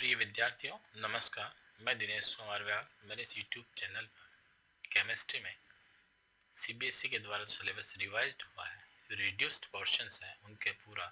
प्रिय विद्यार्थियों, नमस्कार। मैं दिनेश कुमार व्यास। मेरे इस यूट्यूब चैनल पर केमिस्ट्री में सीबीएसई के द्वारा सिलेबस रिवाइज्ड हुआ है, रिड्यूस्ड पोर्शंस हैं, उनके पूरा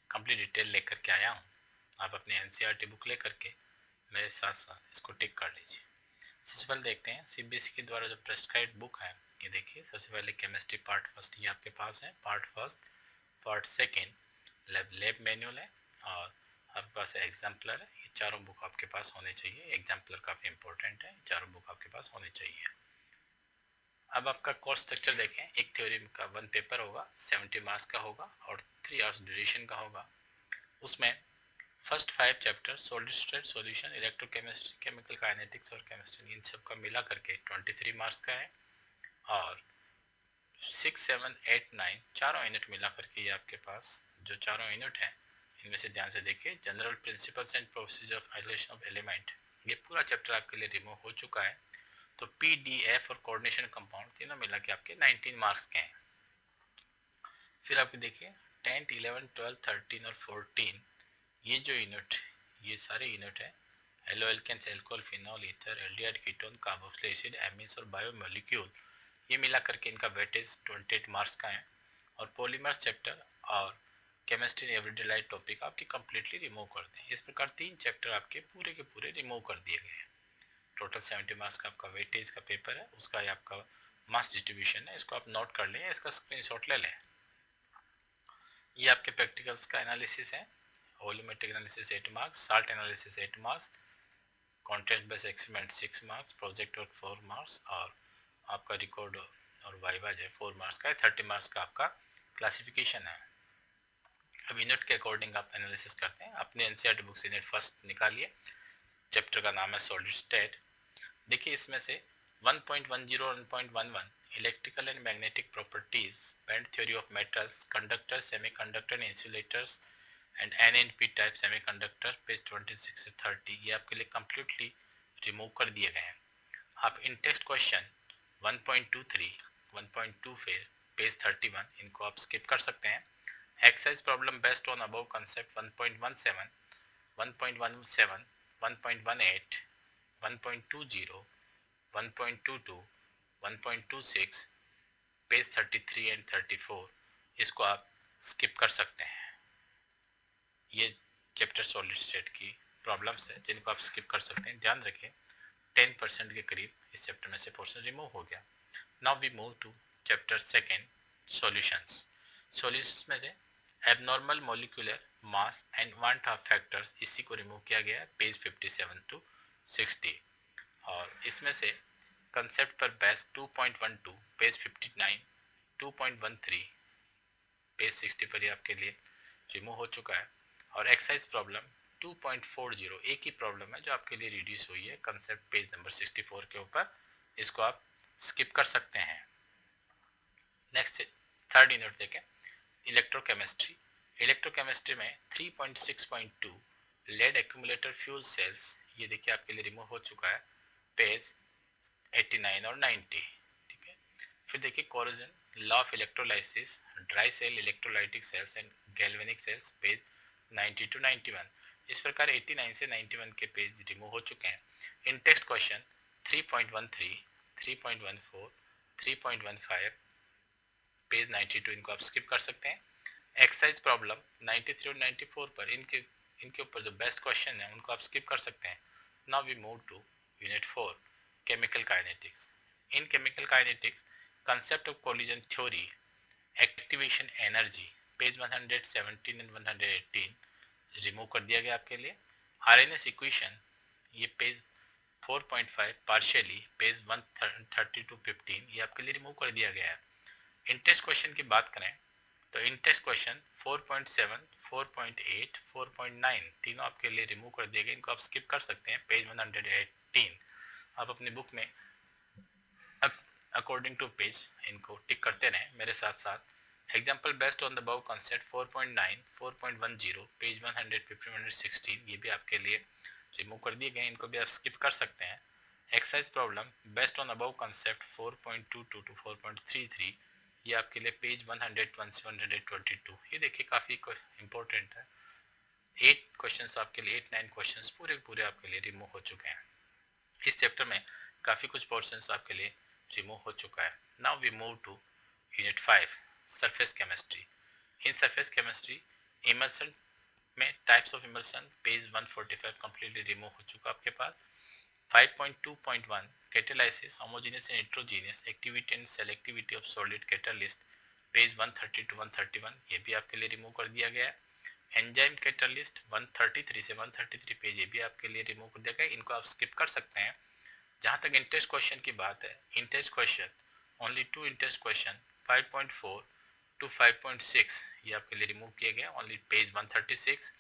कंप्लीट डिटेल लेकर के आया हूँ। आप अपनी एनसीईआरटी बुक लेकर के मेरे साथ साथ इसको टिक कर लीजिए। सबसे पहले देखते हैं सीबीएसई के द्वारा जो प्रेस्क्राइब्ड बुक है। ये देखिए, सबसे पहले केमिस्ट्री पार्ट फर्स्ट ये आपके पास है। Part first, part second lab manual है और आपके पास एग्जाम्पलर है। ये चारों बुक आपके पास होने चाहिए। एग्जाम्पलर काफ़ी इंपॉर्टेंट है, चारों बुक आपके पास होने चाहिए। अब आपका कोर्स स्ट्रक्चर देखें। एक थ्योरी का 1 पेपर होगा, 70 मार्क्स का होगा और 3 आवर्स ड्यूरेशन का होगा। उसमें first 5 chapter solid state solution, electrochemistry, chemical kinetics और केमिस्ट्री, इन सब का मिला करके 23 मार्क्स का है। और 6, 7, 8, 9 चारों यूनिट मिला करके ये आपके पास जो चारों यूनिट हैं, इनमें से ध्यान से देखिए। General principles and procedure of isolation of element, ये पूरा चैप्टर आपके लिए रिमूव हो चुका है। तो पीडीएफ और कोऑर्डिनेशन कंपाउंड तीनों मिला के आपके 19 मार्क्स के हैं। फिर आपके देखिए 10th, 11, 12, 13 और 14 ये जो यूनिट, ये सारे यूनिट है। Haloalkanes, alcohol, phenol, ether, aldehyde, ketone, carboxylic acid, amines और बायोमोलिक्यूल, ये मिला करके इनका वेटेज 28 मार्क्स का है। और पॉलीमर्स चैप्टर और केमिस्ट्री एवरीडे लाइफ टॉपिक आपके कम्प्लीटली रिमूव कर दें। इस प्रकार 3 चैप्टर आपके पूरे के पूरे रिमूव कर दिए गए हैं। टोटल 70 मार्क्स का आपका वेटेज का पेपर है, उसका ये आपका मार्क्स डिस्ट्रीब्यूशन है। इसको आप नोट कर लें, इसका स्क्रीनशॉट ले लें। ये आपके प्रैक्टिकल्स का एनालिसिस है। Volumetric analysis 8 marks, salt analysis 8 marks, contest based experiment 6 marks, project work 4 marks और आपका रिकॉर्ड और वाइवा जो 4 मार्क्स का है। 30 मार्क्स का आपका क्लासिफिकेशन है। अब यूनिट के अकॉर्डिंग आप एनालिसिस करते हैं। अपने एनसीईआरटी बुक से यूनिट फर्स्ट निकालिए। चैप्टर का नाम है सॉलिड स्टेट। देखिए, इसमें से 1.10 और 1.11 electrical and magnetic properties, band theory of metals, conductor, semiconductor, insulators and NNP type semiconductor, page 26 से 30 ये आपके लिए कम्प्लीटली रिमूव कर दिए गए हैं। आप इन टेक्स्ट क्वेश्चन 1.23, 1.24, पेज 31 इनको आप स्किप कर सकते हैं। Exercise problem based on above concept 1.17, 1.17, 1.18, 1.20, 1.22, 1.26, page 33 and 34 इसको आप स्किप कर सकते हैं। ये चैप्टर सॉलिड स्टेट की प्रॉब्लम्स है जिनको आप स्किप कर सकते हैं। ध्यान रखें 10% के करीब इस चैप्टर में से पोर्शन रिमूव हो गया। Now we move to chapter second, solutions. Solutions में से abnormal molecular mass and van't Hoff factors, इसी को रिमूव किया गया है, पेज 57 टू 60। और इसमें से कंसेप्ट पर बेस 2.12, पेज 59, 2.13, पेज 60 पर ही आपके लिए रिमूव हो चुका है। और एक्सरसाइज प्रॉब्लम 2.40 एक ही प्रॉब्लम है जो आपके लिए रिड्यूस हुई है कंसेप्ट पेज नंबर 64 के ऊपर, इसको आप स्किप कर सकते हैं। नेक्स्ट थर्ड यूनिट देखें, इलेक्ट्रोकेमिस्ट्री। इलेक्ट्रोकेमिस्ट्री में 3.6.2 लेड एक्यूमुलेटर फ्यूल सेल्स, ये देखिए आपके लिए रिमूव हो चुका है, पेज 89 और 90। ठीक है। फिर देखिए corrosion, law of electrolysis, dry cell, electrolytic cells and galvanic cells, page 90 to 91। इस प्रकार 89 से 91 के पेज रिमूव हो चुके हैं। इन टेक्स्ट क्वेश्चन 3.13, 3.14, 3.15, पेज 92 इनको आप स्किप कर सकते हैं। एक्सरसाइज प्रॉब्लम 93 और 94 पर इनके ऊपर जो बेस्ट क्वेश्चन है उनको आप स्किप कर सकते हैं। Now we move to unit 4, chemical kinetics. In chemical kinetics concept of collision theory, activation energy, page 117 and 118 remove कर दिया गया आपके लिए। आरएनएस इक्वेशन, ये पेज 4.5 पार्शियली, पेज 130 टू 15 ये आपके लिए रिमूव कर दिया गया है। इन टेस्ट क्वेश्चन की बात करें तो इन टेस्ट क्वेश्चन 4.7, 4.8, 4.9 तीनों आपके लिए रिमूव कर दिए गए, इनको आप स्किप कर सकते हैं, पेज 118। आप अपनी बुक में अकॉर्डिंग टू पेज इनको टिक करते रहें मेरे साथ साथ। Example based on the above concept 4.9, 4.10, page 115, 116 ये भी आपके लिए रिमूव कर दिए गए, इनको भी आप स्किप कर सकते हैं। Exercise problem based on above concept 4.22 to 4.33 ये आपके लिए पेज 101 से 122, ये देखिए काफ़ी इंपॉर्टेंट है। 8 क्वेश्चंस आपके लिए 8-9 क्वेश्चंस पूरे आपके लिए रिमूव हो चुके हैं। इस चैप्टर में काफ़ी कुछ पोर्शंस आपके लिए रिमूव हो चुका है। Now we move to unit 5 surface chemistry. In surface chemistry emulsion में types of emulsion page 145 completely remove हो चुका आपके पास। 5.2.1 catalysis homogeneous and heterogeneous activity and selectivity of solid catalyst page 130 to 131 ये भी आपके लिए रिमूव कर दिया गया है। एंजाइम कैटालिस्ट 133 से 133 पेज ये भी आपके लिए रिमूव कर दिया गया है। इनको आप स्किप कर सकते हैं। जहां तक इंटरेस्ट क्वेश्चन की बात है, interest question only 2 interest question 5.4 to 5.6 ये आपके लिए रिमूव किए गए ओनली पेज 136।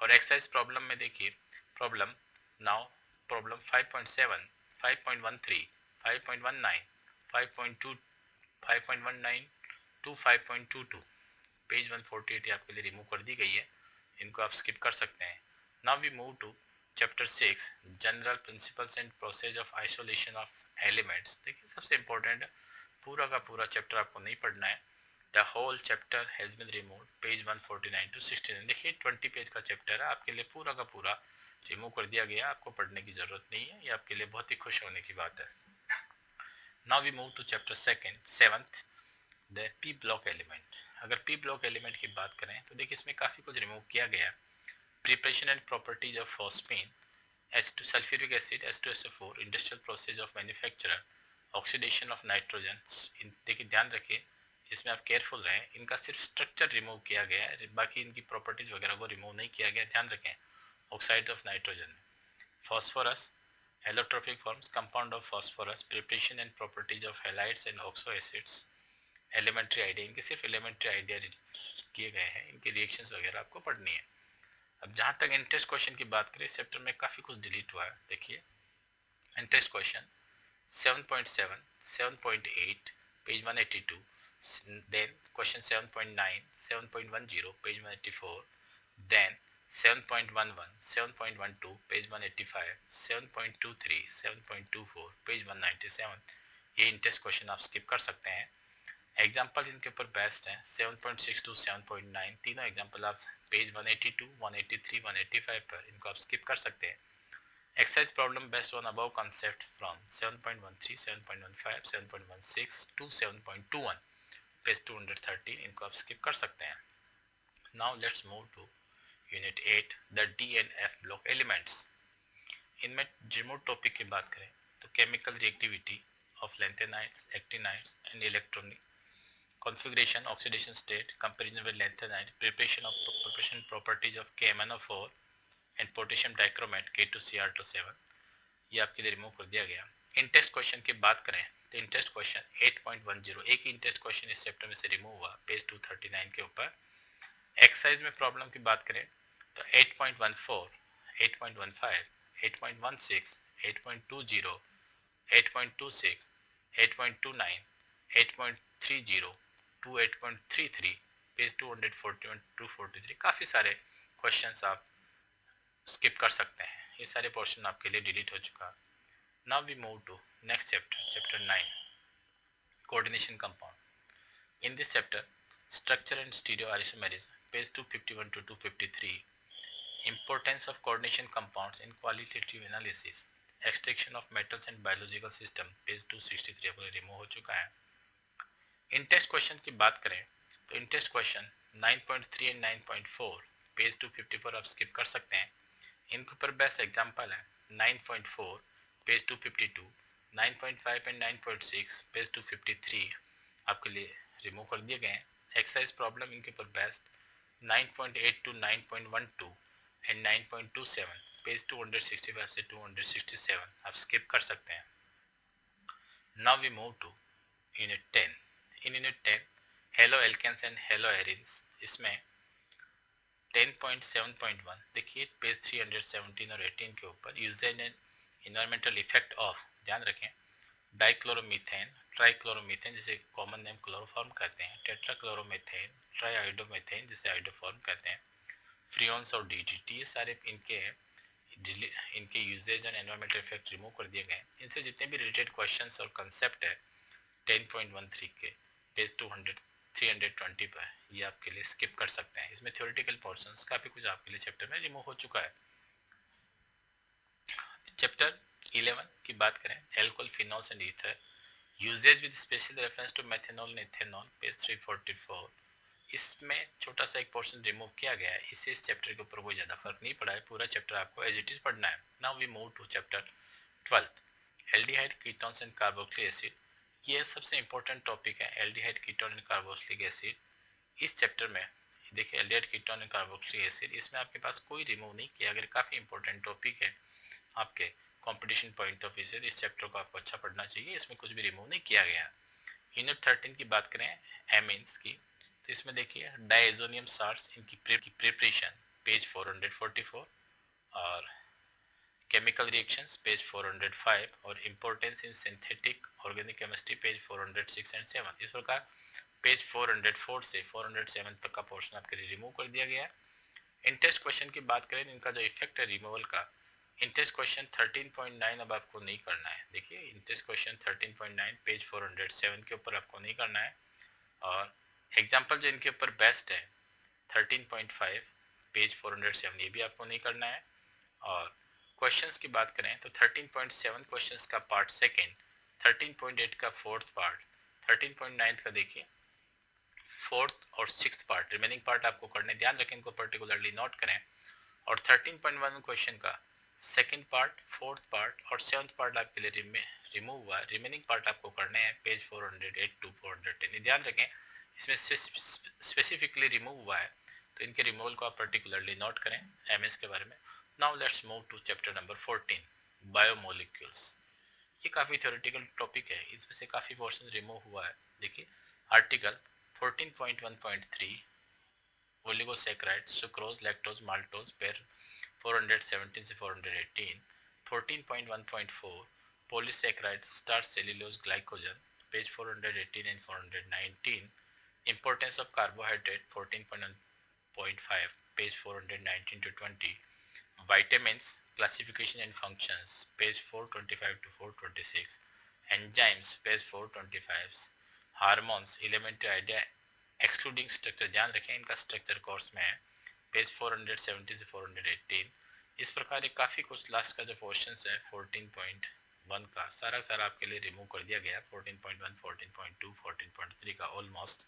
और एक्सरसाइज प्रॉब्लम में देखिए problem now problem 5.7, 5.13, 5.19, 5.2, 5.19 to 5.22 page 148 आपके लिए रिमूव कर दी गई है। इनको आप स्किप कर सकते हैं। Now we move to chapter 6 general principles and process of isolation of elements. देखिए सबसे इंपॉर्टेंट पूरा का पूरा चैप्टर आपको नहीं पढ़ना है। The whole chapter has been removed page 149 to 69। देखिए 20 पेज का चैप्टर है, आपके लिए पूरा का पूरा रिमूव कर दिया गया, आपको पढ़ने की जरूरत नहीं है। ये आपके लिए बहुत ही खुश होने की बात है। Now we move to chapter 7th the p block element. अगर पी ब्लॉक एलिमेंट की बात करें तो देखिए इसमें काफी कुछ रिमूव किया गया। Preparation and properties of phosphine S2 sulphuric acid H2SO4 industrial process of manufacturer oxidation of nitrogen. देखिए ध्यान रखिए इसमें आप केयरफुल रहें, इनका सिर्फ स्ट्रक्चर रिमूव किया गया है, बाकी इनकी प्रॉपर्टीज वगैरह को रिमूव नहीं किया गया। ध्यान रखें oxide of nitrogen. Phosphorus allotropic forms compound of phosphorus preparation and properties of halides and oxo acids. Elementary idea, इनके सिर्फ एलिमेंट्री आइडिया किए गए हैं, इनकी रिएक्शंस वगैरह आपको पढ़नी है। अब जहां तक इंटरेस्ट क्वेश्चन की बात करें इस चैप्टर में काफी कुछ डिलीट हुआ है। देखिए interest question 7.7, 7.8 page 182, then question 7.9, 7.10 page 184, then 7.11, 7.12 page 185, 7.23, 7.24 page 197। ये इंटरेस्ट क्वेश्चन आप स्किप कर सकते हैं। एग्जाम्पल इनके ऊपर बेस्ट हैं 7.6 to 7.9, तीनों एग्जाम्पल आप पेज 182, 183, 185 पर इनको आप स्किप कर सकते हैं। Exercise problem based on above concept from 7.13, 7.15, 7.16 to 7.21 page 213 इनको आप स्किप कर सकते हैं। Now let's move to unit 8 the D and F block elements. इनमें जिमो टॉपिक की बात करें तो chemical reactivity of lanthanides, actinides and electronic configuration, oxidation state, comparison with lanthanide, preparation properties of KMnO4 and potassium dichromate K2Cr2 7 ये आपके लिए remove कर दिया गया। इंटेस्ट क्वेश्चन की बात करें तो इंटेस्ट क्वेश्चन 8.10 एक ही इंटेस्ट क्वेश्चन इस चैप्टर में से रिमूव हुआ पेज 239 के ऊपर। एक्सरसाइज में प्रॉब्लम की बात करें तो 8.14, 8.15, 8.16, 8.20, 8.26, 8.29, 8.30 to 8.33 पेज 241 to 243 काफी सारे क्वेश्चंस आप स्किप कर सकते हैं। ये सारे पोर्शन आपके लिए डिलीट हो चुका। Now we move to next chapter, chapter 9 coordination compound. In this chapter structure and stereoisomerism page 251 to 253, importance of coordination compounds in qualitative analysis, extraction of metals and biological system page 263 आपको remove हो चुका है। Intext question की बात करें तो interest question 9.3 and 9.4 page 254 आप skip कर सकते हैं। इनके ऊपर बेस्ट एग्जांपल है 9.4 पेज 252, 9.5 एंड 9.6 पेज 253 आपके लिए रिमूव कर दिए गए हैं। एक्सरसाइज प्रॉब्लम इनके ऊपर बेस्ट 9.8 to 9.12 एंड 9.27 पेज 265 से 267 आप स्किप कर सकते हैं। Now we move to unit 10। In unit 10 haloalkanes and haloarenes, इसमें 10.7.1 देखिए पेज 317 और 18 के ऊपर uses and environmental effect of, ध्यान रखें डाइक्लोरोमीथेन, ट्राइक्लोरोमीथेन जिसे कॉमन नेम क्लोरोफॉर्म कहते हैं, टेट्राक्लोरोमीथेन, ट्राइआइडोमीथेन जिसे आइडोफॉर्म कहते हैं, फ्रियोन्स और डीडीटी, ये सारे इनके uses and environmental effect remove कर दिए गए। इनसे जितने भी रिलेटेड क्वेश्चंस और कंसेप्ट है 10.13 के पेज 320 पर, ये आपके लिए स्किप कर सकते हैं। इसमें थ्योरेटिकल पोर्शंस काफ़ी कुछ आपके लिए चैप्टर में रिमूव हो चुका है। चैप्टर 11 की बात करें, alcohol, phenols and ether, uses with special reference to methanol and ethanol, page 344। इसमें छोटा सा एक पोर्शन रिमूव किया गया है, इससे इस चैप्टर के ऊपर कोई ज़्यादा फर्क नहीं पड़ा है, पूरा चैप्टर आपको एज इट इज पढ़ना है। Now we move to chapter 12, aldehyde, ketones and carboxylic acid. ये सबसे इंपॉर्टेंट टॉपिक है, aldehyde, ketone and carboxylic acid. इस चैप्टर में देखिए aldehyde, ketone and carboxylic acid, इसमें आपके पास कोई रिमूव नहीं किया गया, काफ़ी इंपॉर्टेंट टॉपिक है आपके कंपटीशन पॉइंट ऑफ व्यू से। इस चैप्टर को आपको अच्छा पढ़ना चाहिए, इसमें कुछ भी रिमूव नहीं किया गया। यूनिट 13 की बात करें, एमीन्स की, तो इसमें देखिए डायजोनियम साल्ट्स, इनकी प्रिपरेशन, पेज 444, और केमिकल रिएक्शंस, पेज 405, और importance in synthetic organic chemistry, page 406 and 7। इस प्रकार पेज 404 से 407 तक का पोर्शन आपके लिए रिमूव कर दिया गया। इंटेस्ट क्वेश्चन की बात करें, इनका जो इफेक्ट है रिमूवल का, इंटेस्ट क्वेश्चन 13.9 अब आपको नहीं करना है। देखिए इंटेस्ट क्वेश्चन 13.9 पेज 407 के ऊपर आपको नहीं करना है, और एग्जाम्पल जो इनके ऊपर बेस्ट है 13.5 पेज 407, ये भी आपको नहीं करना है। और क्वेश्चंस की बात करें तो 13.7 क्वेश्चंस का पार्ट सेकेंड, 13.8 का फोर्थ पार्ट, 13.9 का देखिए फोर्थ और सिक्स्थ पार्ट, रिमेनिंग पार्ट आपको करने, ध्यान रखें इनको पर्टिकुलरली नोट करें। और 13.1 क्वेश्चन का सेकंड पार्ट, फोर्थ पार्ट और सेवंथ पार्ट आपके लिए रिमूव हुआ, रिमेनिंग पार्ट आपको करने हैं पेज 408 टू 410। ध्यान रखें इसमें स्पेसिफिकली रिमूव हुआ है, तो इनके रिमूवल को आप पर्टिकुलरली नोट करें एमएस के बारे में। Now let's move to chapter number 14, biomolecules. ये काफ़ी थ्योरेटिकल टॉपिक है, इसमें से काफ़ी पोर्शन रिमूव हुआ है। देखिए article 14.1.3 oligosaccharide, sucrose, lactose, maltose, पेर 417 से 418, 14.1.4 polysaccharide, starch, cellulose, glycogen, page 418 and 419, importance of carbohydrate 14.1.5 page 419 to 20, vitamins, classification and functions, page 425 to 426, enzymes, page 425, hormones, elementary idea excluding structure, ध्यान रखें इनका structure course में है, page 470 से 418। इस प्रकार ये काफ़ी कुछ लास्ट का जो क्वेश्चन है 14.1 का सारा आपके लिए रिमूव कर दिया गया, 14.1, 14.2, 14.3 का ऑलमोस्ट।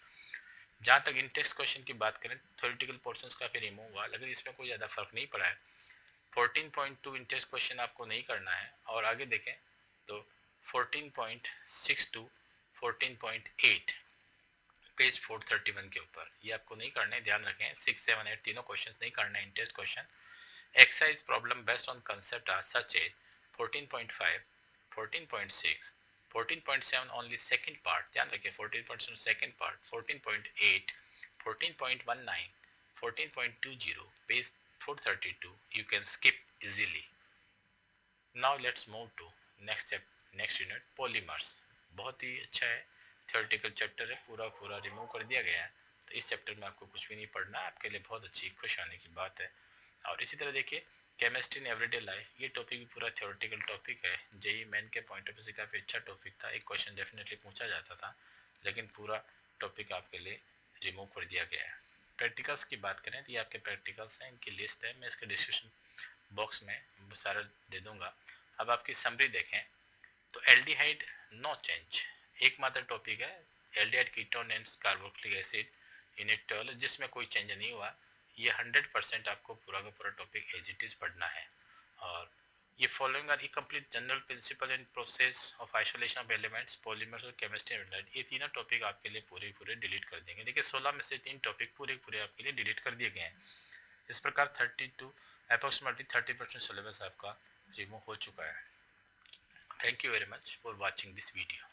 जहाँ तक इन टेक्स्ट क्वेश्चन की बात करें, थ्योरेटिकल पोर्शंस काफ़ी रिमूव हुआ, लेकिन इसमें कोई ज़्यादा फर्क नहीं पड़ा है। 14.2 इंटेस्ट क्वेश्चन आपको नहीं करना है, और आगे देखें तो 14.6 टू 14.8 पेज 431 के ऊपर ये आपको नहीं करना है, ध्यान रखें 6, 7, 8 तीनों क्वेश्चन नहीं करना है intext question. Exercise problem based on concept are such a 14.5, 14.6, 14.7 only second part, ध्यान रखें 14.7 second part, 14.8, 14.19, 14.20 page 432 you can skip easily. Now let's move to next unit, polymers। बहुत ही अच्छा है, थ्योरेटिकल चैप्टर है, पूरा रिमूव कर दिया गया है, तो इस चैप्टर में आपको कुछ भी नहीं पढ़ना, आपके लिए बहुत अच्छी खुश आने की बात है। और इसी तरह देखिए केमिस्ट्री इन एवरीडे लाइफ, ये टॉपिक भी पूरा थ्योरेटिकल टॉपिक है, जेई मेन के पॉइंट ऑफ व्यू से काफ़ी अच्छा टॉपिक था, एक क्वेश्चन डेफिनेटली पूछा जाता था, लेकिन पूरा टॉपिक आपके लिए रिमूव कर दिया गया है। प्रैक्टिकल्स की बात करें तो ये आपके प्रैक्टिकल्स हैं, इनकी लिस्ट है, मैं इसके डिस्क्रिप्शन बॉक्स में सारा दे दूंगा। अब आपकी समरी देखें तो एल्डिहाइड नो चेंज, एकमात्र टॉपिक है aldehyde, ketone and carboxylic acid, unit 12 जिसमें कोई चेंज नहीं हुआ। ये 100% आपको पूरा का पूरा टॉपिक एज इट इज पढ़ना है। और ये following are complete general principle and process of isolation of elements, polymers और केमिस्ट्री एंड ये तीनों टॉपिक आपके लिए पूरे डिलीट कर देंगे। देखिए 16 में से 3 टॉपिक पूरे आपके लिए डिलीट कर दिए गए हैं। इस प्रकार 32 30% सिलेबस आपका रिमूव हो चुका है। Thank you very much for watching this video.